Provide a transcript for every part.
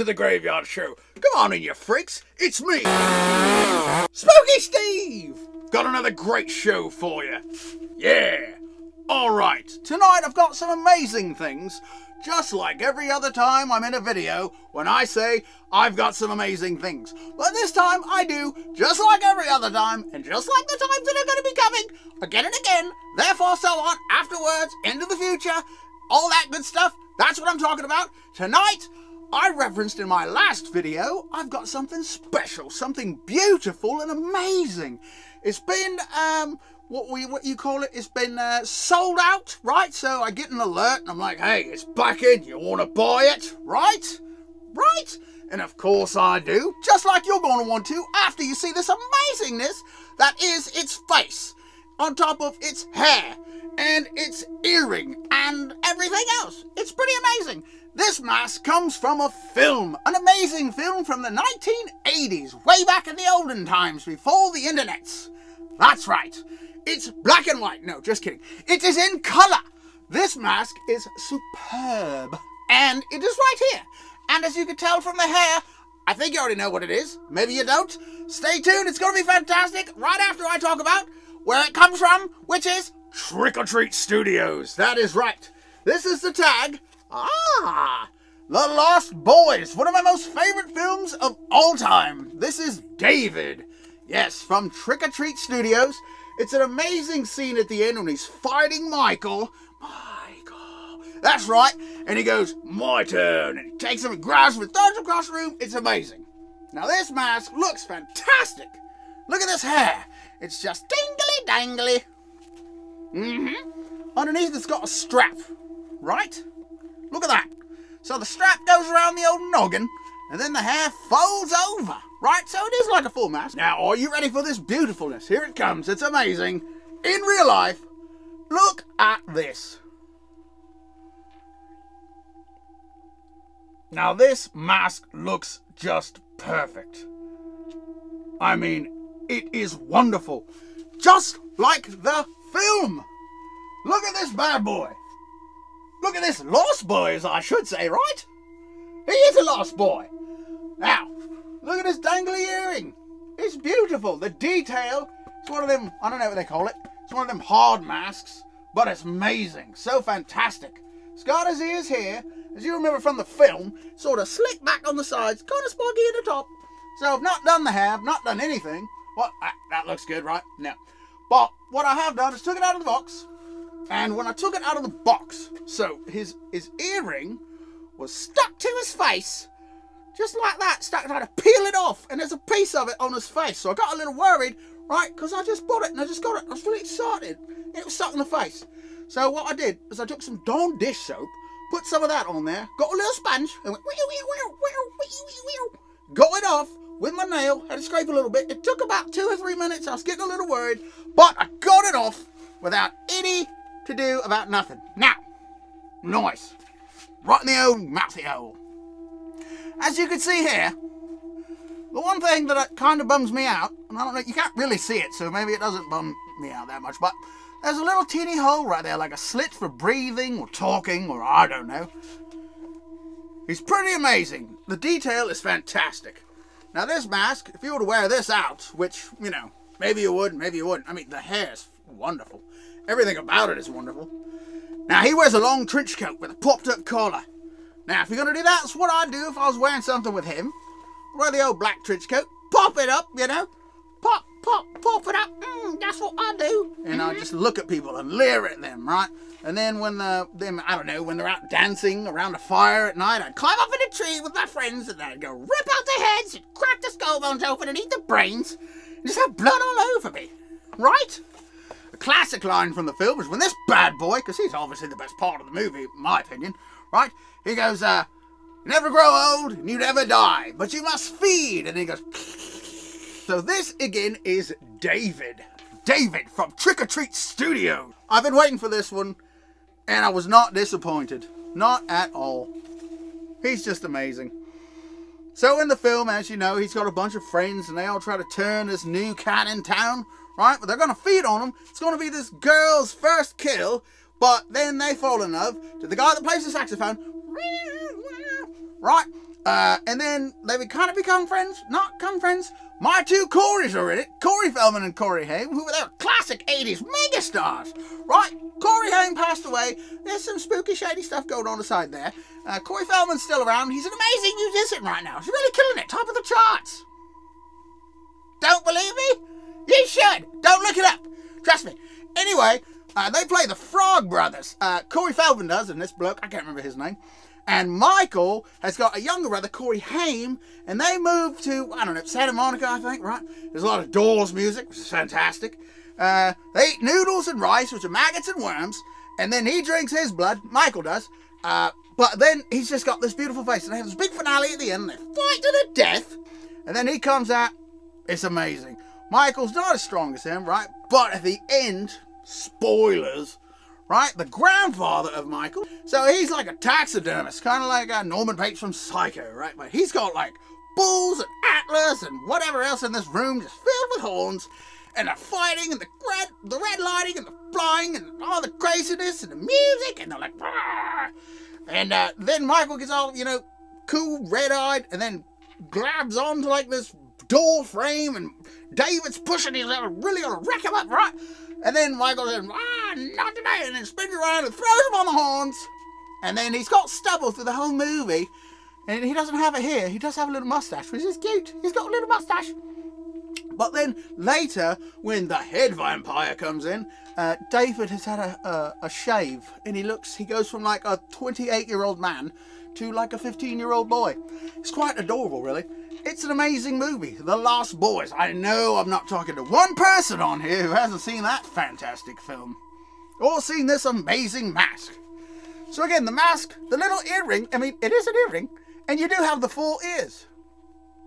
to the Graveyard Show. Come on in, you freaks. It's me, Spooky Steve. Got another great show for you. Yeah. Alright, tonight I've got some amazing things. Just like every other time I'm in a video when I say I've got some amazing things. But this time I do, just like every other time, and just like the times that are going to be coming, again and again, therefore so on, afterwards, into the future, all that good stuff. That's what I'm talking about. Tonight, I referenced in my last video, I've got something special, something beautiful and amazing. It's been, what you call it, it's been sold out, right? So I get an alert and I'm like, hey, it's back in, you want to buy it, right? Right? And of course I do, just like you're going to want to after you see this amazingness that is its face, on top of its hair, and its earring, and everything else. It's pretty amazing. This mask comes from a film, an amazing film from the 1980s, way back in the olden times, before the internets. That's right. It's black and white. No, just kidding. It is in colour. This mask is superb. And it is right here. And as you can tell from the hair, I think you already know what it is. Maybe you don't. Stay tuned. It's going to be fantastic right after I talk about where it comes from, which is Trick or Treat Studios. That is right. This is the tag. Ah, The Lost Boys. One of my most favourite films of all time. This is David. Yes, from Trick or Treat Studios. It's an amazing scene at the end when he's fighting Michael. That's right. And he goes, my turn. And he takes him and grabs him and throws him across the room. It's amazing. Now this mask looks fantastic. Look at this hair. It's just dingly dangly. Underneath it's got a strap. Right? Look at that. So the strap goes around the old noggin. And then the hair folds over. Right? So it is like a full mask. Now, are you ready for this beautifulness? Here it comes. It's amazing. In real life, look at this. Now, this mask looks just perfect. I mean, it is wonderful. Just like the film. Look at this bad boy. Look at this Lost Boys, I should say, right? He is a lost boy. Now, look at this dangly earring. It's beautiful. The detail, it's one of them, I don't know what they call it. It's one of them hard masks, but it's amazing. So fantastic. It's got his ears here. As you remember from the film, sort of slick back on the sides, kind of spiky at the top. So I've not done the hair, I've not done anything. What? That looks good, right? No. But what I have done is took it out of the box. And when I took it out of the box, so his earring was stuck to his face. Just like that, stuck, trying to peel it off. And there's a piece of it on his face. So I got a little worried, right? Because I just bought it and I just got it. I was really excited. And it was stuck in the face. So what I did is I took some Dawn dish soap, put some of that on there, got a little sponge, and went, got it off with my nail, had to scrape a little bit. It took about 2 or 3 minutes. I was getting a little worried, but I got it off without any to do about nothing. Now, nice. Right in the old mouthy hole. As you can see here, the one thing that kind of bums me out, and I don't know, you can't really see it, so maybe it doesn't bum me out that much, but there's a little teeny hole right there, like a slit for breathing or talking, or I don't know. He's pretty amazing. The detail is fantastic. Now this mask, if you were to wear this out, which, you know, maybe you would, maybe you wouldn't. I mean, the hair's wonderful. Everything about it is wonderful. Now, he wears a long trench coat with a popped-up collar. Now, if you're going to do that, that's what I'd do if I was wearing something with him. Wear the old black trench coat, pop it up, you know. Pop it up. That's what I do. And I just look at people and leer at them, right? And then when I don't know, when they're out dancing around a fire at night, I'd climb up in a tree with my friends and I'd go rip out their heads and crack the skull bones open and eat the brains and just have blood all over me, right? A classic line from the film is when this bad boy, because he's obviously the best part of the movie, in my opinion, right? He goes, you never grow old and you never die, but you must feed. And he goes, so this again is David. David from Trick or Treat Studio. I've been waiting for this one and I was not disappointed. Not at all. He's just amazing. So in the film, as you know, he's got a bunch of friends and they all try to turn this new cat in town, right? But they're going to feed on him. It's going to be this girl's first kill, but then they fall in love to the guy that plays the saxophone, right? And then they would kind of become friends, not become friends. My two Corys are in it, Corey Feldman and Corey Haim, who were their classic 80s megastars, right? Corey Haim passed away. There's some spooky, shady stuff going on aside there. Corey Feldman's still around. He's an amazing musician right now. He's really killing it, top of the charts. Don't believe me? You should. Don't look it up. Trust me. Anyway, they play the Frog Brothers. Corey Feldman does, and this bloke, I can't remember his name. And Michael has got a younger brother, Corey Haim, and they moved to, I don't know, Santa Monica, I think, right? There's a lot of Doors music, which is fantastic. They eat noodles and rice, which are maggots and worms, and then he drinks his blood, Michael does, but then he's just got this beautiful face, and they have this big finale at the end, and they fight to the death, and then he comes out. It's amazing. Michael's not as strong as him, right? But at the end, spoilers, right? The grandfather of Michael. So he's like a taxidermist, kind of like Norman Bates from Psycho, right? But he's got like bulls and antlers and whatever else in this room just filled with horns. And the fighting and the red lighting and the flying and all the craziness and the music. And they're like, "Rah!" And then Michael gets all, you know, cool, red-eyed, and then grabs onto like this door frame, and David's pushing him, really gonna wreck him up, right? And then Michael says, not today, and then spins around and throws him on the horns. And then he's got stubble through the whole movie, and he doesn't have it here. He does have a little mustache, which is cute. He's got a little mustache. But then later, when the head vampire comes in, David has had a shave, and he goes from like a 28-year-old man to like a 15-year-old boy. It's quite adorable, really. It's an amazing movie, The Lost Boys. I know I'm not talking to one person on here who hasn't seen that fantastic film or seen this amazing mask. So again, the mask, the little earring, I mean, it is an earring, and you do have the 4 ears.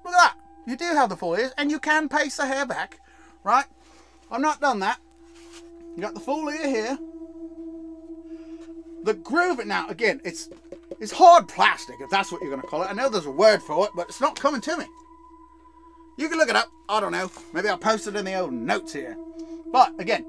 Look at that. You do have the 4 ears, and you can paste the hair back, right? I've not done that. You got the full ear here. The groove, now, again, it's hard plastic, if that's what you're going to call it. I know there's a word for it, but it's not coming to me. You can look it up. I don't know. Maybe I'll post it in the old notes here. But, again,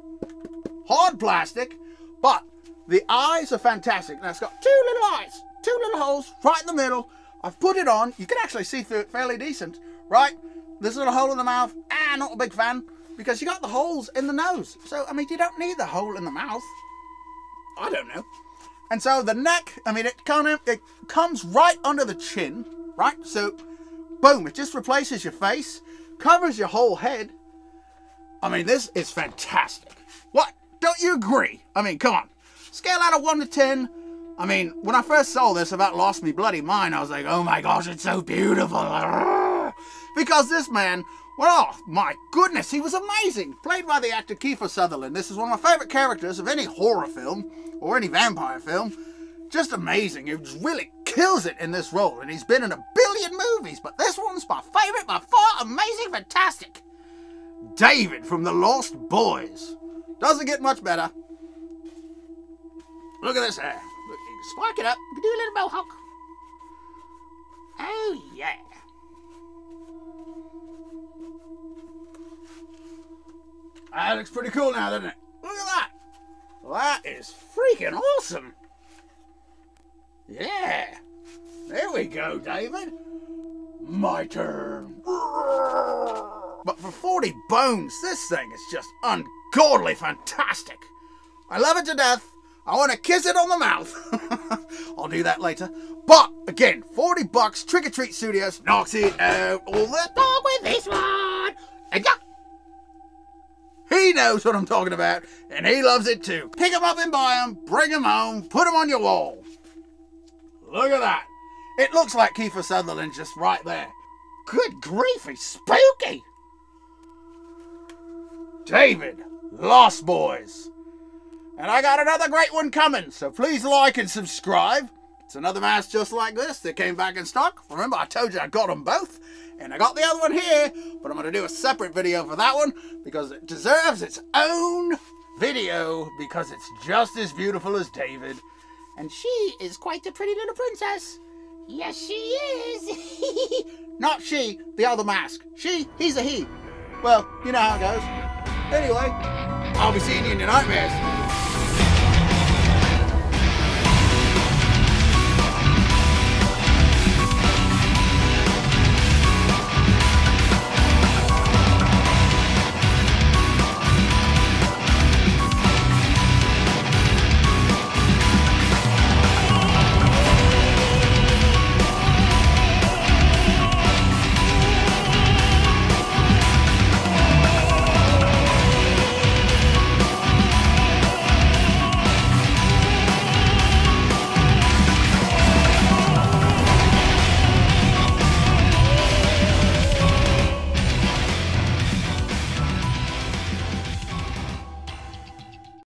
hard plastic, but the eyes are fantastic. Now, it's got 2 little eyes, 2 little holes right in the middle. I've put it on. You can actually see through it fairly decent, right? This little hole in the mouth, not a big fan, because you got the holes in the nose. So, I mean, you don't need the hole in the mouth. I don't know. And so the neck, I mean, it comes right under the chin, right? So, boom, it just replaces your face, covers your whole head. I mean, this is fantastic. What? Don't you agree? I mean, come on. Scale out of 1 to 10. I mean, when I first saw this, about lost me bloody mind. I was like, oh my gosh, it's so beautiful. Because this man, well, oh my goodness, he was amazing. Played by the actor Kiefer Sutherland. This is one of my favorite characters of any horror film or any vampire film. Just amazing. He really kills it in this role. And he's been in a billion movies, but this one's my favorite by far. Amazing, fantastic. David from The Lost Boys. Doesn't get much better. Look at this hair. Look, you can spike it up. You can do a little mohawk. Oh, yeah. That looks pretty cool now, doesn't it? Look at that. That is freaking awesome. Yeah. There we go, David. My turn. But for 40 bones, this thing is just ungodly fantastic. I love it to death. I want to kiss it on the mouth. I'll do that later. But, again, 40 bucks, Trick or Treat Studios knocks it out all the time with this one. And yeah. He knows what I'm talking about, and he loves it too. Pick him up and buy him, bring him home, put him on your wall. Look at that. It looks like Kiefer Sutherland just right there. Good grief, he's spooky. David, Lost Boys. And I got another great one coming, so please like and subscribe. It's another mask just like this that came back in stock. Remember, I told you I got them both. And I got the other one here, but I'm going to do a separate video for that one because it deserves its own video because it's just as beautiful as David. And she is quite a pretty little princess. Yes, she is. Not she, the other mask. He's a he. Well, you know how it goes. Anyway, I'll be seeing you in your nightmares.